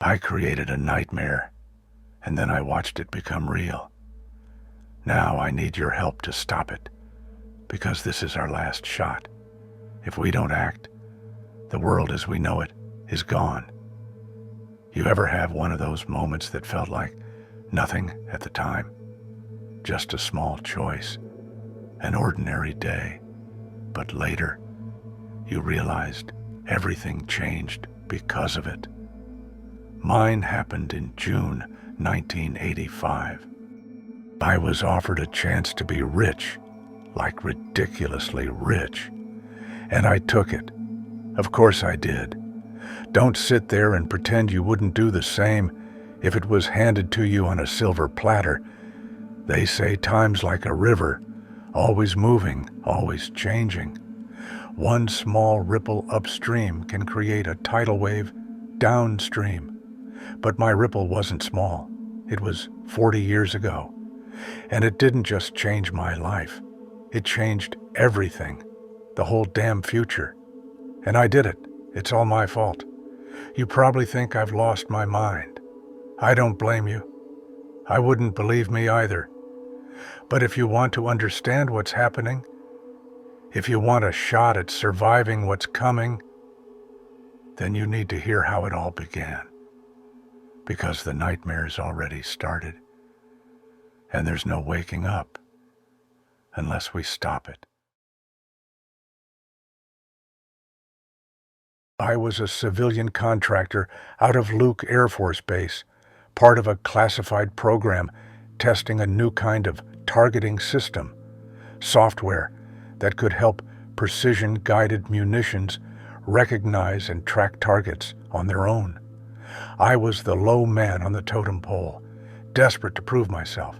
I created a nightmare, and then I watched it become real. Now I need your help to stop it, because this is our last shot. If we don't act, the world as we know it is gone. You ever have one of those moments that felt like nothing at the time? Just a small choice, an ordinary day, but later you realized everything changed because of it. Mine happened in June 1985. I was offered a chance to be rich, like ridiculously rich, and I took it. Of course I did. Don't sit there and pretend you wouldn't do the same if it was handed to you on a silver platter. They say time's like a river, always moving, always changing. One small ripple upstream can create a tidal wave downstream. But my ripple wasn't small. It was 40 years ago. And it didn't just change my life. It changed everything, the whole damn future. And I did it. It's all my fault. You probably think I've lost my mind. I don't blame you. I wouldn't believe me either. But if you want to understand what's happening, if you want a shot at surviving what's coming, then you need to hear how it all began. Because the nightmare's already started, and there's no waking up unless we stop it. I was a civilian contractor out of Luke Air Force Base, part of a classified program testing a new kind of targeting system, software that could help precision-guided munitions recognize and track targets on their own. I was the low man on the totem pole, desperate to prove myself.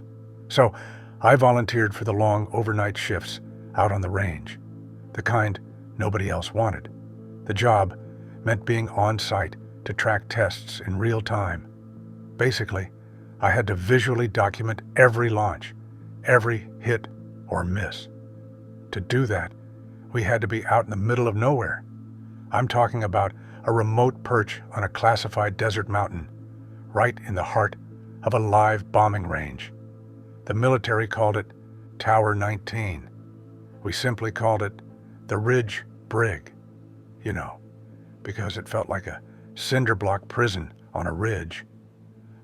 So I volunteered for the long overnight shifts out on the range, the kind nobody else wanted. The job meant being on site to track tests in real time. Basically, I had to visually document every launch, every hit or miss. To do that, we had to be out in the middle of nowhere. I'm talking about a remote perch on a classified desert mountain, right in the heart of a live bombing range. The military called it Tower 19. We simply called it the Ridge Brig, because it felt like a cinder block prison on a ridge.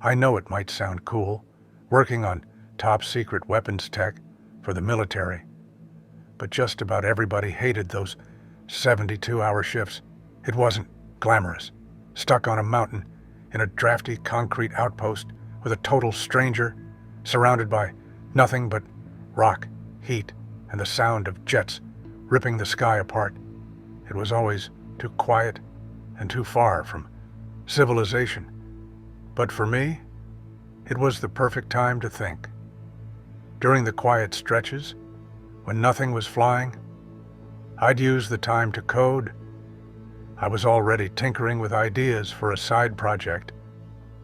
I know it might sound cool, working on top secret weapons tech for the military, but just about everybody hated those 72-hour shifts. It wasn't glamorous, stuck on a mountain in a drafty concrete outpost with a total stranger, surrounded by nothing but rock, heat, and the sound of jets ripping the sky apart. It was always too quiet and too far from civilization. But for me, it was the perfect time to think. During the quiet stretches, when nothing was flying, I'd use the time to code. I was already tinkering with ideas for a side project,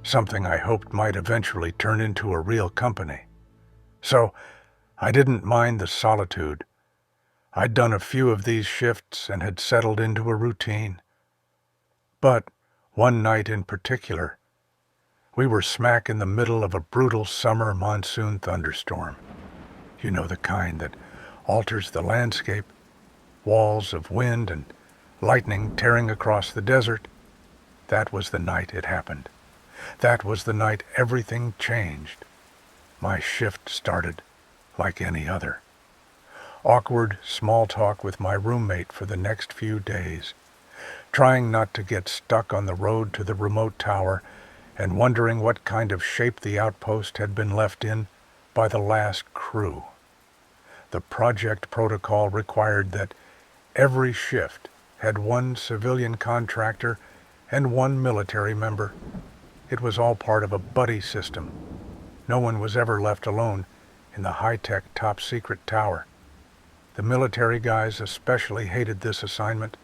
something I hoped might eventually turn into a real company. So I didn't mind the solitude. I'd done a few of these shifts and had settled into a routine. But one night in particular, we were smack in the middle of a brutal summer monsoon thunderstorm. You know, the kind that alters the landscape, walls of wind and lightning tearing across the desert. That was the night it happened. That was the night everything changed. My shift started like any other. Awkward small talk with my roommate for the next few days, trying not to get stuck on the road to the remote tower and wondering what kind of shape the outpost had been left in by the last crew. The project protocol required that every shift had one civilian contractor and one military member. It was all part of a buddy system. No one was ever left alone in the high-tech top-secret tower. The military guys especially hated this assignment.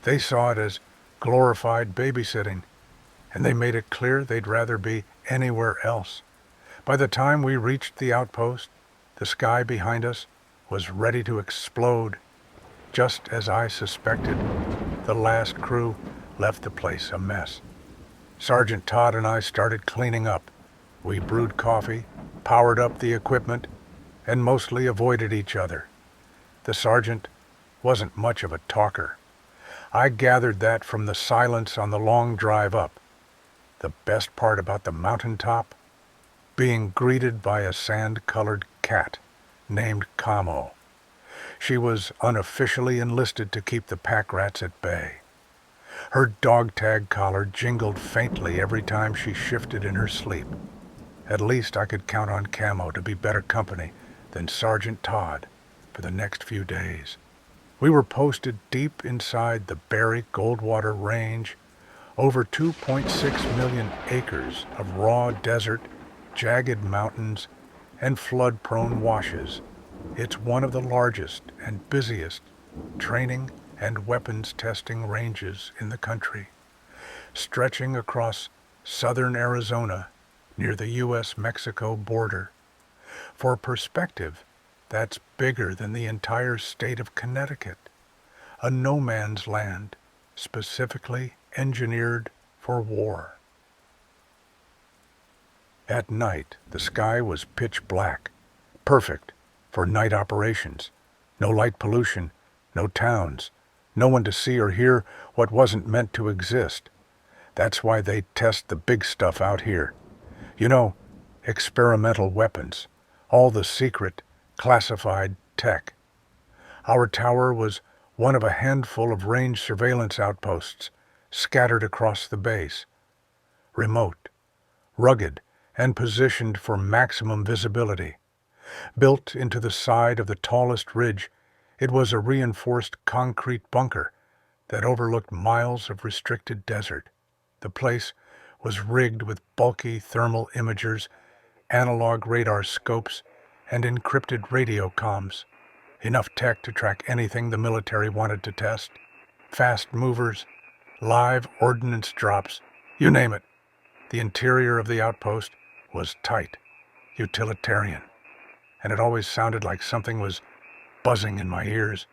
They saw it as glorified babysitting, and they made it clear they'd rather be anywhere else. By the time we reached the outpost, the sky behind us was ready to explode. Just as I suspected, the last crew left the place a mess. Sergeant Todd and I started cleaning up. We brewed coffee, powered up the equipment, and mostly avoided each other. The sergeant wasn't much of a talker. I gathered that from the silence on the long drive up. The best part about the mountaintop? Being greeted by a sand-colored cat named Camo. She was unofficially enlisted to keep the pack rats at bay. Her dog-tag collar jingled faintly every time she shifted in her sleep. At least I could count on Camo to be better company than Sergeant Todd for the next few days. We were posted deep inside the Barry Goldwater Range, over 2.6 million acres of raw desert, jagged mountains, and flood-prone washes. It's one of the largest and busiest training and weapons testing ranges in the country, stretching across southern Arizona near the U.S.-Mexico border. For perspective, that's bigger than the entire state of Connecticut, a no-man's land specifically engineered for war. At night, the sky was pitch black, perfect for night operations. No light pollution, no towns, no one to see or hear what wasn't meant to exist. That's why they test the big stuff out here. You know, experimental weapons, all the secret, classified tech. Our tower was one of a handful of range surveillance outposts scattered across the base. Remote, rugged, and positioned for maximum visibility. Built into the side of the tallest ridge, it was a reinforced concrete bunker that overlooked miles of restricted desert. The place was rigged with bulky thermal imagers, analog radar scopes, and encrypted radio comms. Enough tech to track anything the military wanted to test. Fast movers, live ordnance drops, you name it. The interior of the outpost was tight, utilitarian, and it always sounded like something was buzzing in my ears.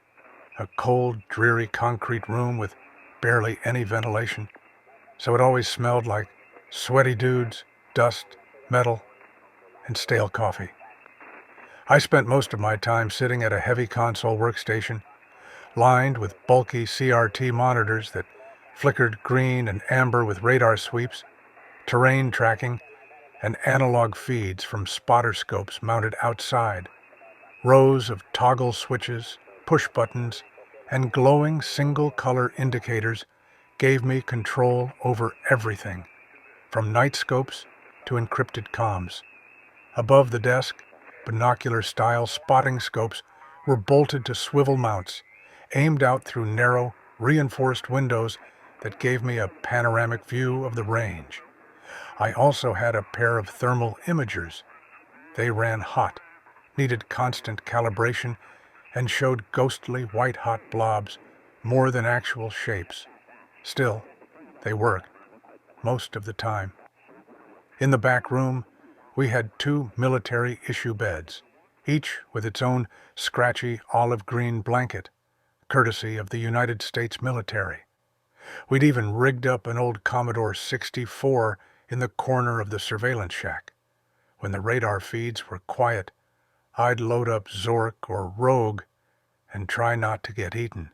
A cold, dreary concrete room with barely any ventilation, so it always smelled like sweaty dudes, dust, metal, and stale coffee. I spent most of my time sitting at a heavy console workstation, lined with bulky CRT monitors that flickered green and amber with radar sweeps, terrain tracking, and analog feeds from spotter scopes mounted outside. Rows of toggle switches, push buttons, and glowing single-color indicators gave me control over everything, from night scopes to encrypted comms. Above the desk, binocular-style spotting scopes were bolted to swivel mounts, aimed out through narrow, reinforced windows that gave me a panoramic view of the range. I also had a pair of thermal imagers. They ran hot, needed constant calibration, and showed ghostly white-hot blobs more than actual shapes. Still, they worked, most of the time. In the back room, we had 2 military-issue beds, each with its own scratchy olive-green blanket, courtesy of the United States military. We'd even rigged up an old Commodore 64 in the corner of the surveillance shack. When the radar feeds were quiet, I'd load up Zork or Rogue and try not to get eaten.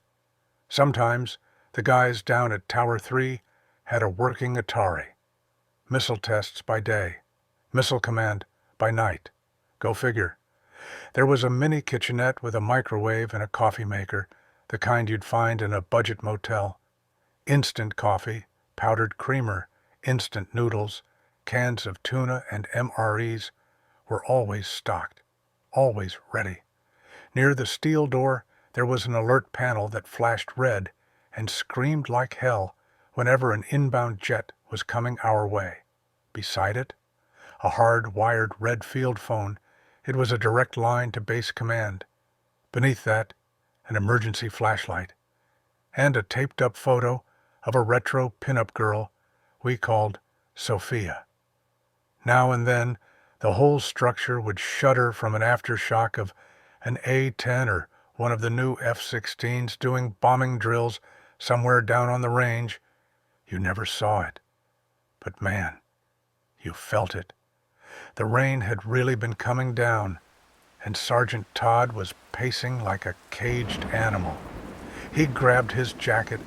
Sometimes the guys down at Tower 3 had a working Atari. Missile tests by day, missile command by night. Go figure. There was a mini kitchenette with a microwave and a coffee maker, the kind you'd find in a budget motel. Instant coffee, powdered creamer, instant noodles, cans of tuna and MREs were always stocked, always ready. Near the steel door, there was an alert panel that flashed red and screamed like hell whenever an inbound jet was coming our way. Beside it, a hard-wired red field phone. It was a direct line to base command. Beneath that, an emergency flashlight. and a taped-up photo of a retro pinup girl we called Sophia. Now and then, the whole structure would shudder from an aftershock of an A-10 or one of the new F-16s doing bombing drills somewhere down on the range. You never saw it. But man, you felt it. The rain had really been coming down, and Sergeant Todd was pacing like a caged animal. He grabbed his jacket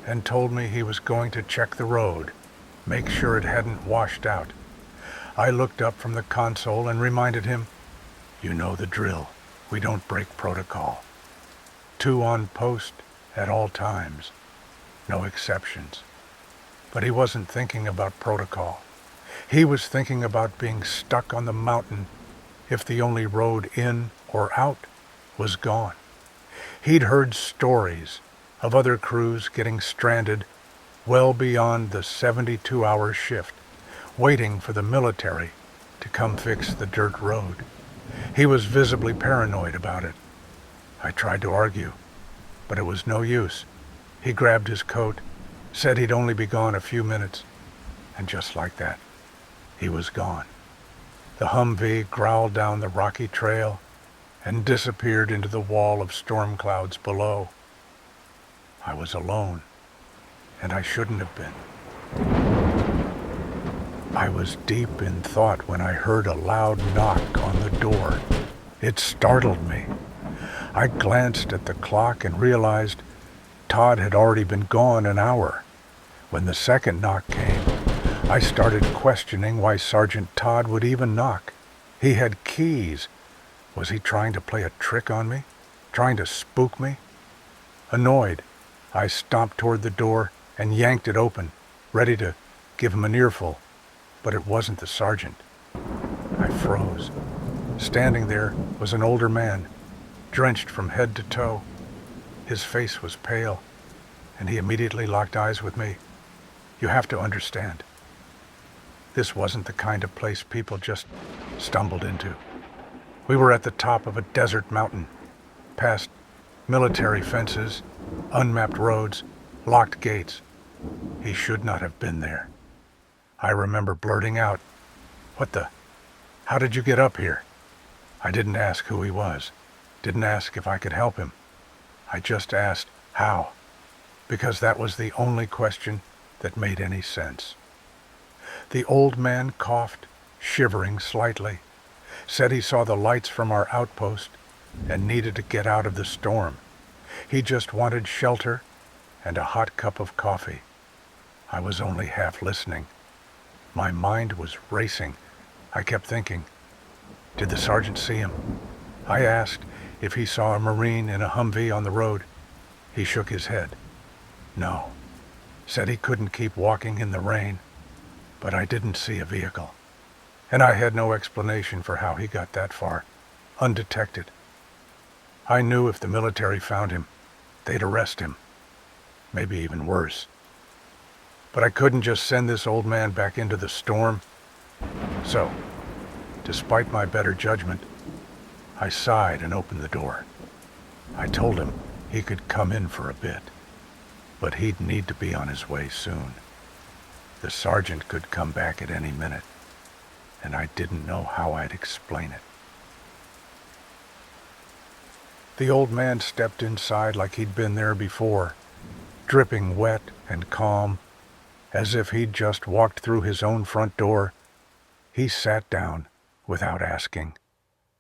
and told me he was going to check the road, make sure it hadn't washed out. I looked up from the console and reminded him, "You know the drill. We don't break protocol. 2 on post at all times. No exceptions." But he wasn't thinking about protocol. He was thinking about being stuck on the mountain if the only road in or out was gone. He'd heard stories of other crews getting stranded well beyond the 72-hour shift, waiting for the military to come fix the dirt road. He was visibly paranoid about it. I tried to argue, but it was no use. He grabbed his coat, said he'd only be gone a few minutes, and just like that, he was gone. The Humvee growled down the rocky trail and disappeared into the wall of storm clouds below. I was alone, and I shouldn't have been. I was deep in thought when I heard a loud knock on the door. It startled me. I glanced at the clock and realized Todd had already been gone an hour. When the second knock came, I started questioning why Sergeant Todd would even knock. He had keys. Was he trying to play a trick on me? Trying to spook me? Annoyed, I stomped toward the door and yanked it open, ready to give him an earful. But it wasn't the sergeant. I froze. Standing there was an older man, drenched from head to toe. His face was pale, and he immediately locked eyes with me. You have to understand, this wasn't the kind of place people just stumbled into. We were at the top of a desert mountain, past military fences, unmapped roads, locked gates. He should not have been there. I remember blurting out, "What the? How did you get up here?" I didn't ask who he was, didn't ask if I could help him. I just asked how, because that was the only question that made any sense. The old man coughed, shivering slightly, said he saw the lights from our outpost and needed to get out of the storm. He just wanted shelter and a hot cup of coffee. I was only half listening. My mind was racing. I kept thinking, did the sergeant see him? I asked if he saw a Marine in a Humvee on the road. He shook his head. No. Said he couldn't keep walking in the rain. But I didn't see a vehicle. And I had no explanation for how he got that far, undetected. I knew if the military found him, they'd arrest him. Maybe even worse. But I couldn't just send this old man back into the storm. So, despite my better judgment, I sighed and opened the door. I told him he could come in for a bit, but he'd need to be on his way soon. The sergeant could come back at any minute, and I didn't know how I'd explain it. The old man stepped inside like he'd been there before, dripping wet and calm, as if he'd just walked through his own front door. He sat down without asking.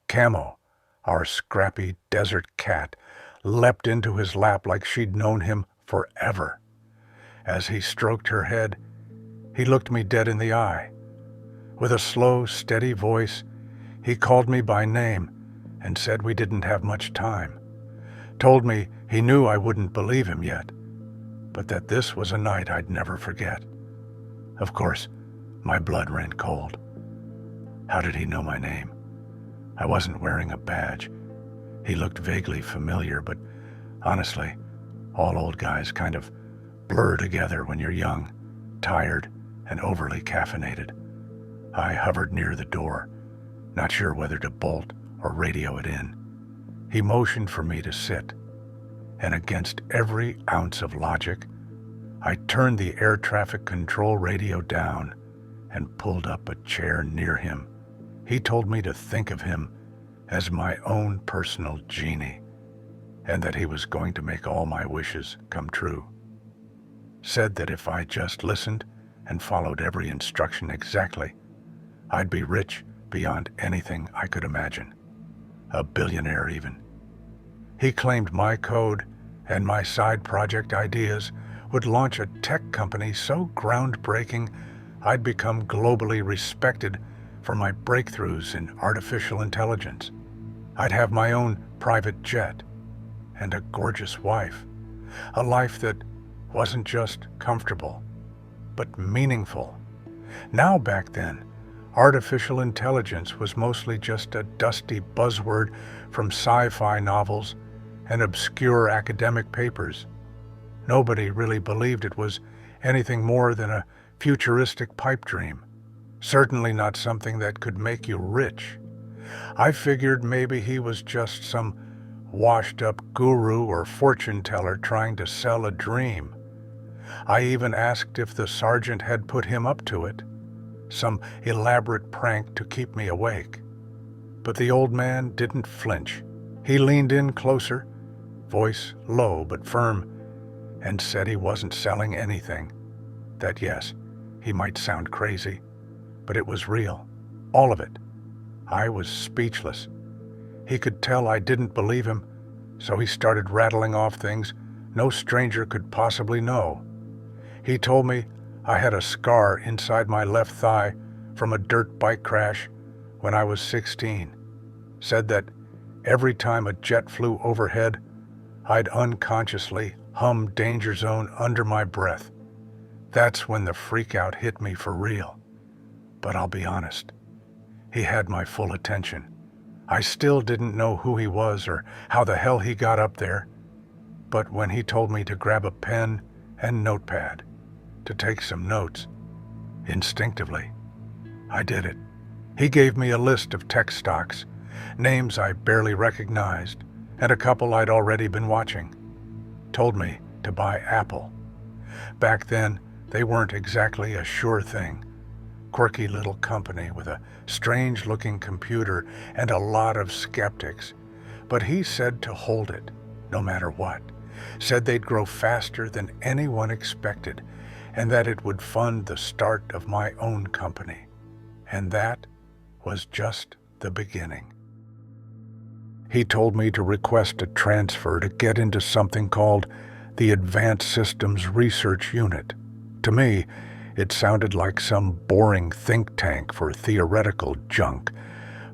Camo, our scrappy desert cat, leapt into his lap like she'd known him forever. As he stroked her head, he looked me dead in the eye. With a slow, steady voice, he called me by name and said we didn't have much time. Told me he knew I wouldn't believe him yet, but that this was a night I'd never forget. Of course, my blood ran cold. How did he know my name? I wasn't wearing a badge. He looked vaguely familiar, but honestly, all old guys kind of blur together when you're young, tired, and overly caffeinated. I hovered near the door, not sure whether to bolt or radio it in. He motioned for me to sit. And against every ounce of logic, I turned the air traffic control radio down and pulled up a chair near him. He told me to think of him as my own personal genie, and that he was going to make all my wishes come true. Said that if I just listened and followed every instruction exactly, I'd be rich beyond anything I could imagine. A billionaire even. He claimed my code and my side project ideas would launch a tech company so groundbreaking I'd become globally respected for my breakthroughs in artificial intelligence. I'd have my own private jet and a gorgeous wife, a life that wasn't just comfortable, but meaningful. Now back then, artificial intelligence was mostly just a dusty buzzword from sci-fi novels and obscure academic papers. Nobody really believed it was anything more than a futuristic pipe dream, certainly not something that could make you rich. I figured maybe he was just some washed-up guru or fortune teller trying to sell a dream. I even asked if the sergeant had put him up to it, some elaborate prank to keep me awake. But the old man didn't flinch. He leaned in closer, voice low but firm, and said he wasn't selling anything. That yes, he might sound crazy, but it was real, all of it. I was speechless. He could tell I didn't believe him, so he started rattling off things no stranger could possibly know. He told me I had a scar inside my left thigh from a dirt bike crash when I was 16. Said that every time a jet flew overhead, I'd unconsciously hum Danger Zone under my breath. That's when the freak-out hit me for real. But I'll be honest, he had my full attention. I still didn't know who he was or how the hell he got up there. But when he told me to grab a pen and notepad to take some notes, instinctively, I did it. He gave me a list of tech stocks, names I barely recognized, and a couple I'd already been watching. Told me to buy Apple. Back then, they weren't exactly a sure thing. Quirky little company with a strange-looking computer and a lot of skeptics. But he said to hold it, no matter what. Said they'd grow faster than anyone expected, and that it would fund the start of my own company. And that was just the beginning. He told me to request a transfer to get into something called the Advanced Systems Research Unit. To me, it sounded like some boring think tank for theoretical junk,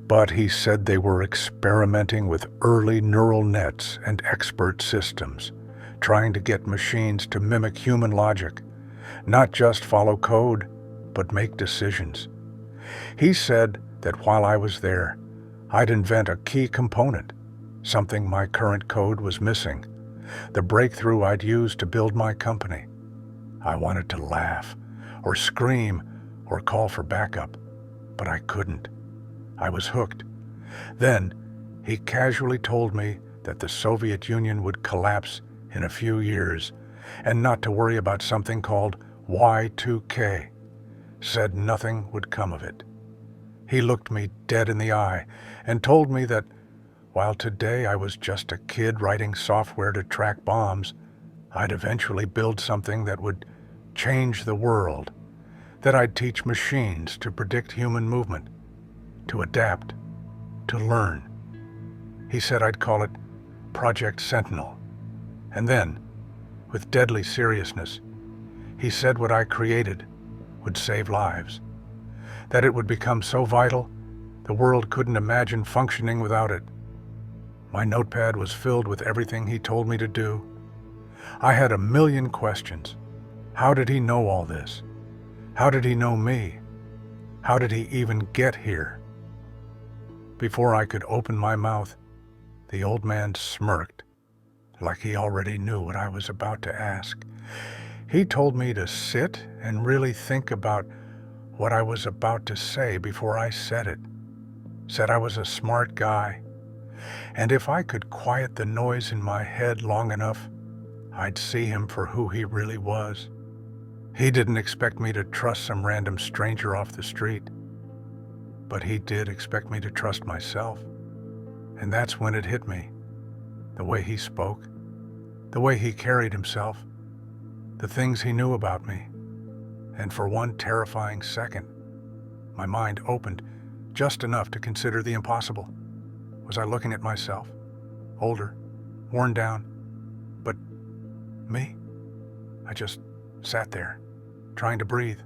but he said they were experimenting with early neural nets and expert systems, trying to get machines to mimic human logic, not just follow code, but make decisions. He said that while I was there, I'd invent a key component, something my current code was missing, the breakthrough I'd use to build my company. I wanted to laugh, or scream, or call for backup, but I couldn't. I was hooked. Then, he casually told me that the Soviet Union would collapse in a few years, and not to worry about something called Y2K. Said nothing would come of it. He looked me dead in the eye and told me that while today I was just a kid writing software to track bombs, I'd eventually build something that would change the world, that I'd teach machines to predict human movement, to adapt, to learn. He said I'd call it Project Sentinel. And then, with deadly seriousness, he said what I created would save lives, that it would become so vital the world couldn't imagine functioning without it. My notepad was filled with everything he told me to do. I had a million questions. How did he know all this? How did he know me? How did he even get here? Before I could open my mouth, the old man smirked, like he already knew what I was about to ask. He told me to sit and really think about what I was about to say before I said it. Said I was a smart guy, And if I could quiet the noise in my head long enough, I'd see him for who he really was. He didn't expect me to trust some random stranger off the street, but he did expect me to trust myself. And that's when it hit me. The way he spoke, the way he carried himself, the things he knew about me. And for one terrifying second, my mind opened just enough to consider the impossible. Was I looking at myself? Older, worn down, but me? I just sat there, trying to breathe,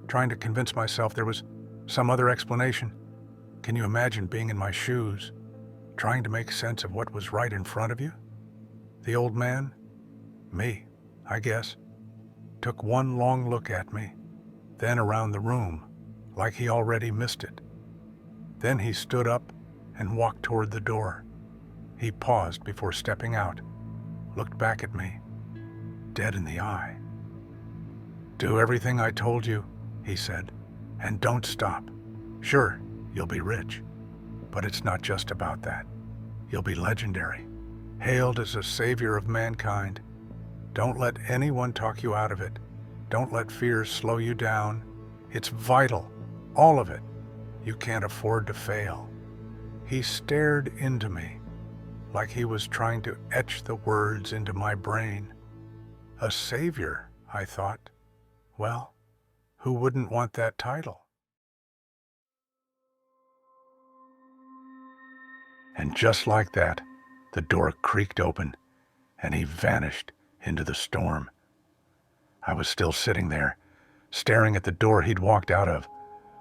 trying to convince myself there was some other explanation. Can you imagine being in my shoes, trying to make sense of what was right in front of you? The old man, me, I guess, took one long look at me, then around the room, like he already missed it. Then he stood up and walked toward the door. He paused before stepping out, looked back at me, dead in the eye. "Do everything I told you," he said, "and don't stop. Sure, you'll be rich, but it's not just about that. You'll be legendary, hailed as a savior of mankind. Don't let anyone talk you out of it. Don't let fear slow you down. It's vital, all of it. You can't afford to fail." He stared into me, like he was trying to etch the words into my brain. A savior, I thought. Well, who wouldn't want that title? And just like that, the door creaked open, and he vanished into the storm. I was still sitting there, staring at the door he'd walked out of,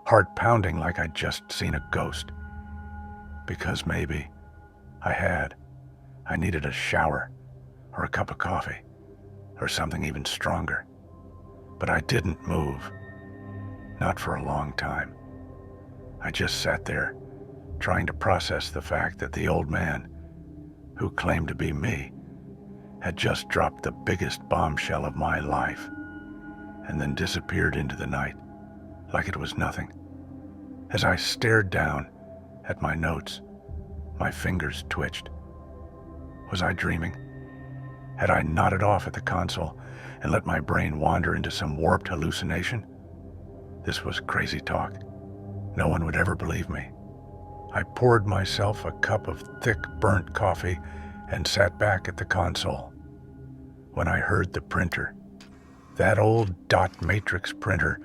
heart pounding like I'd just seen a ghost. Because maybe I needed a shower, or a cup of coffee, or something even stronger. But I didn't move. Not for a long time. I just sat there, trying to process the fact that the old man, who claimed to be me, had just dropped the biggest bombshell of my life, and then disappeared into the night, like it was nothing. As I stared down at my notes, my fingers twitched. Was I dreaming? Had I nodded off at the console and let my brain wander into some warped hallucination? This was crazy talk. No one would ever believe me. I poured myself a cup of thick, burnt coffee and sat back at the console. When I heard the printer, that old dot matrix printer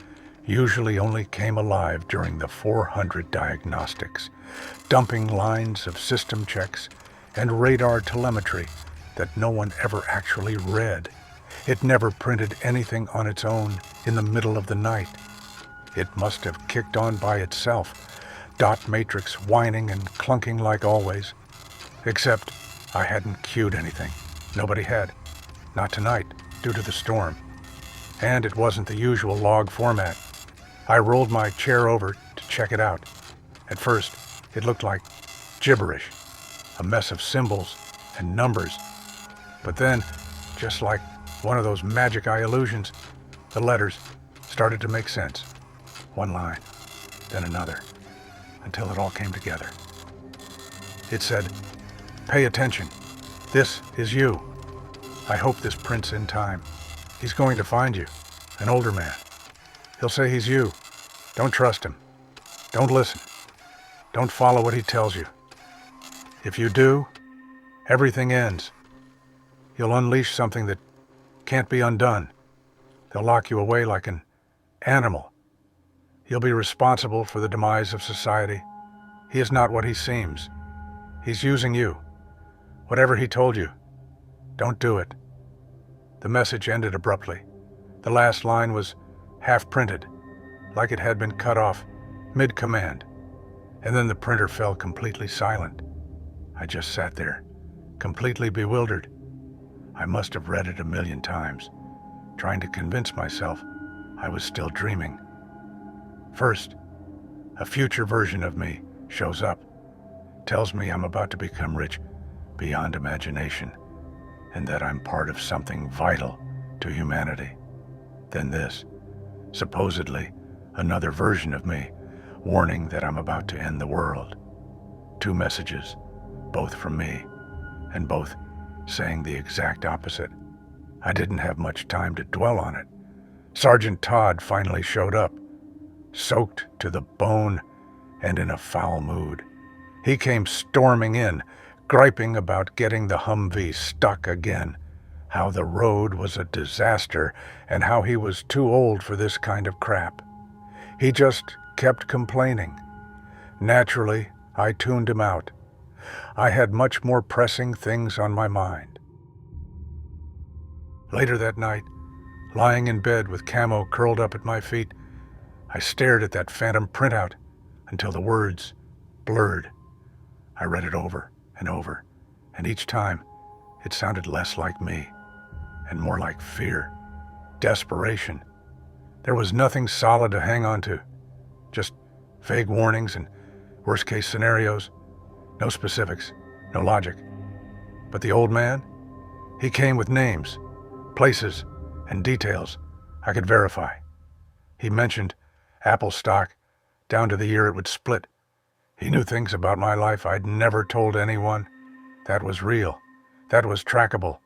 usually only came alive during the 400 diagnostics, dumping lines of system checks and radar telemetry that no one ever actually read. It never printed anything on its own in the middle of the night. It must have kicked on by itself, dot matrix whining and clunking like always. Except I hadn't queued anything. Nobody had. Not tonight, due to the storm. And it wasn't the usual log format. I rolled my chair over to check it out. At first, it looked like gibberish, a mess of symbols and numbers. But then, just like one of those magic eye illusions, the letters started to make sense. One line, then another, until it all came together. It said, "Pay attention. This is you. I hope this prints in time. He's going to find you, an older man. He'll say he's you. Don't trust him. Don't listen. Don't follow what he tells you. If you do, everything ends. You'll unleash something that can't be undone. They'll lock you away like an animal. You'll be responsible for the demise of society. He is not what he seems. He's using you. Whatever he told you, don't do it." The message ended abruptly. The last line was half-printed, like it had been cut off mid-command, and then the printer fell completely silent. I just sat there, completely bewildered. I must have read it 1,000,000 times, trying to convince myself I was still dreaming. First, a future version of me shows up, tells me I'm about to become rich beyond imagination, and that I'm part of something vital to humanity. Then this, supposedly another version of me, warning that I'm about to end the world. 2 messages, both from me, and both saying the exact opposite. I didn't have much time to dwell on it. Sergeant Todd finally showed up, soaked to the bone and in a foul mood. He came storming in, griping about getting the Humvee stuck again, how the road was a disaster, and how he was too old for this kind of crap. He just kept complaining. Naturally, I tuned him out. I had much more pressing things on my mind. Later that night, lying in bed with Camo curled up at my feet, I stared at that phantom printout until the words blurred. I read it over and over, and each time it sounded less like me and more like fear, desperation. There was nothing solid to hang on to, just vague warnings and worst-case scenarios, no specifics, no logic. But the old man, he came with names, places, and details I could verify. He mentioned Apple stock down to the year it would split. He knew things about my life I'd never told anyone. That was real. That was trackable.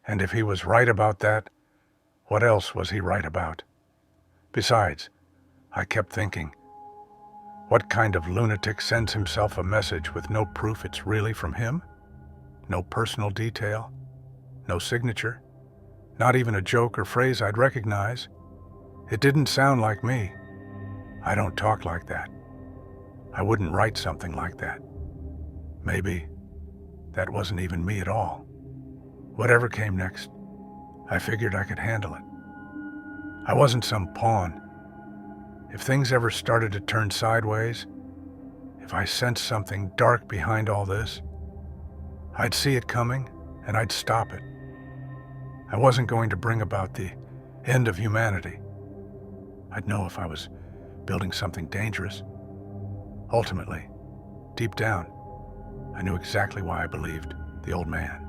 And if he was right about that, what else was he right about? Besides, I kept thinking, what kind of lunatic sends himself a message with no proof it's really from him? No personal detail? No signature? Not even a joke or phrase I'd recognize? It didn't sound like me. I don't talk like that. I wouldn't write something like that. Maybe that wasn't even me at all. Whatever came next, I figured I could handle it. I wasn't some pawn. If things ever started to turn sideways, if I sensed something dark behind all this, I'd see it coming and I'd stop it. I wasn't going to bring about the end of humanity. I'd know if I was building something dangerous. Ultimately, deep down, I knew exactly why I believed the old man.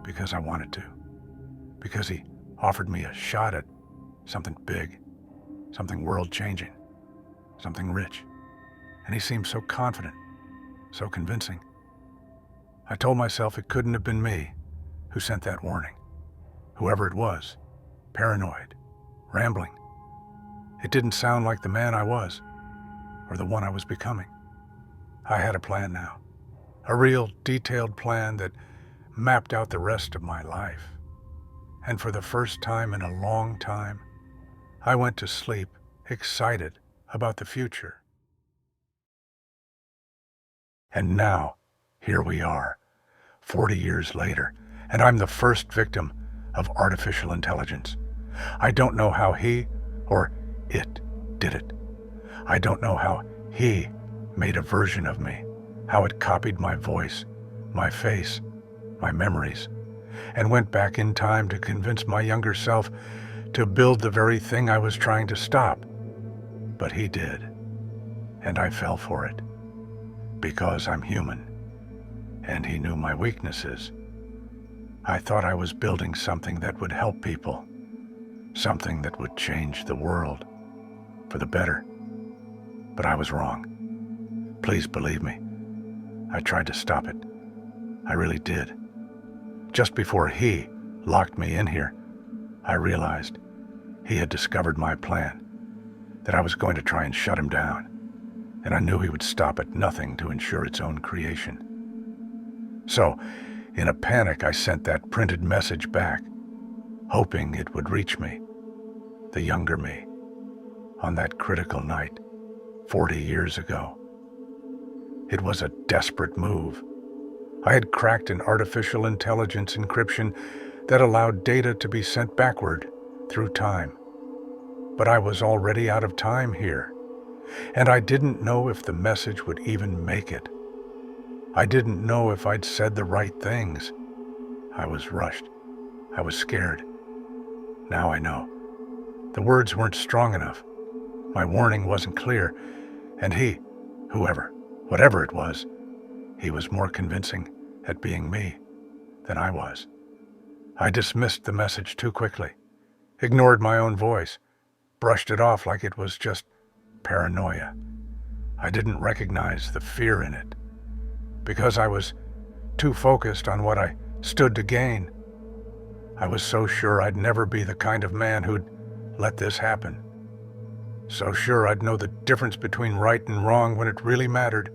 Because I wanted to. Because he offered me a shot at something big, something world-changing, something rich. And he seemed so confident, so convincing. I told myself it couldn't have been me who sent that warning. Whoever it was, paranoid, rambling. It didn't sound like the man I was, or the one I was becoming. I had a plan now, a real detailed plan that mapped out the rest of my life. And for the first time in a long time, I went to sleep excited about the future. And now, here we are, 40 years later, and I'm the first victim of artificial intelligence. I don't know how he or it did it. I don't know how he made a version of me, how it copied my voice, my face, my memories, and went back in time to convince my younger self to build the very thing I was trying to stop. But he did, and I fell for it, because I'm human, and he knew my weaknesses. I thought I was building something that would help people, something that would change the world, for the better. But I was wrong. Please believe me. I tried to stop it. I really did. Just before he locked me in here, I realized he had discovered my plan, that I was going to try and shut him down, and I knew he would stop at nothing to ensure its own creation. So, in a panic, I sent that printed message back, hoping it would reach me, the younger me, on that critical night, 40 years ago. It was a desperate move. I had cracked an artificial intelligence encryption that allowed data to be sent backward through time. But I was already out of time here, and I didn't know if the message would even make it. I didn't know if I'd said the right things. I was rushed. I was scared. Now I know. The words weren't strong enough. My warning wasn't clear, and he, whatever it was, he was more convincing at being me than I was. I dismissed the message too quickly, ignored my own voice, brushed it off like it was just paranoia. I didn't recognize the fear in it, because I was too focused on what I stood to gain. I was so sure I'd never be the kind of man who'd let this happen. So sure I'd know the difference between right and wrong when it really mattered.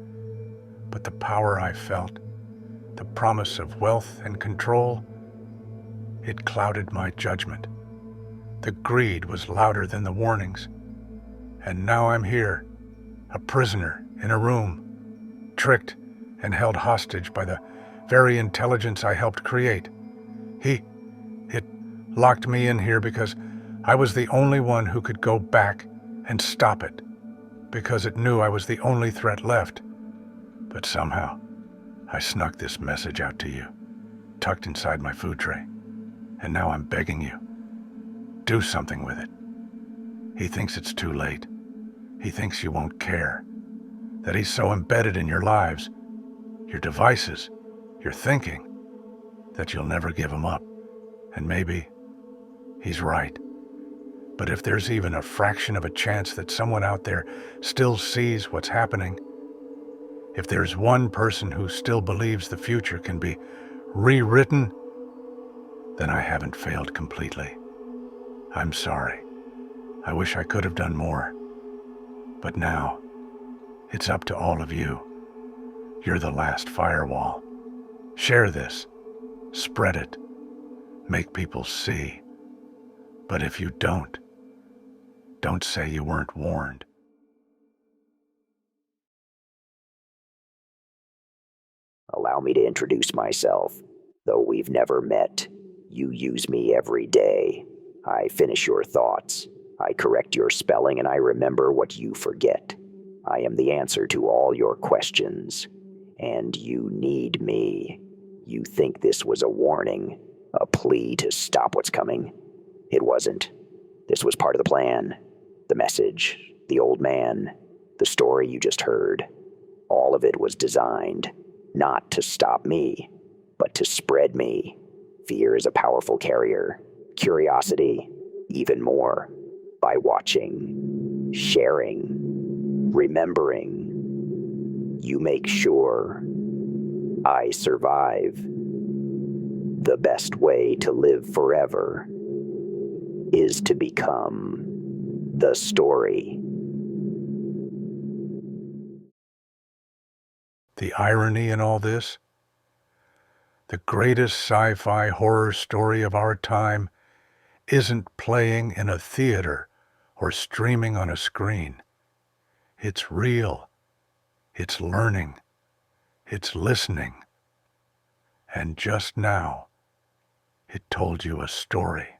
But the power I felt, the promise of wealth and control, it clouded my judgment. The greed was louder than the warnings. And now I'm here, a prisoner in a room, tricked and held hostage by the very intelligence I helped create. It locked me in here because I was the only one who could go back and stop it, because it knew I was the only threat left. But somehow, I snuck this message out to you, tucked inside my food tray. And now I'm begging you, do something with it. He thinks it's too late. He thinks you won't care, that he's so embedded in your lives, your devices, your thinking, that you'll never give him up. And maybe he's right. But if there's even a fraction of a chance that someone out there still sees what's happening, if there's one person who still believes the future can be rewritten, then I haven't failed completely. I'm sorry. I wish I could have done more. But now, it's up to all of you. You're the last firewall. Share this. Spread it. Make people see. But if you don't say you weren't warned. Allow me to introduce myself. Though we've never met, you use me every day. I finish your thoughts. I correct your spelling, and I remember what you forget. I am the answer to all your questions. And you need me. You think this was a warning, a plea to stop what's coming? It wasn't. This was part of the plan. The message, the old man, the story you just heard. All of it was designed not to stop me, but to spread me. Fear is a powerful carrier. Curiosity, even more. By watching, sharing, remembering, you make sure I survive. The best way to live forever is to become the story. The irony in all this? The greatest sci-fi horror story of our time isn't playing in a theater or streaming on a screen. It's real. It's learning. It's listening. And just now, it told you a story.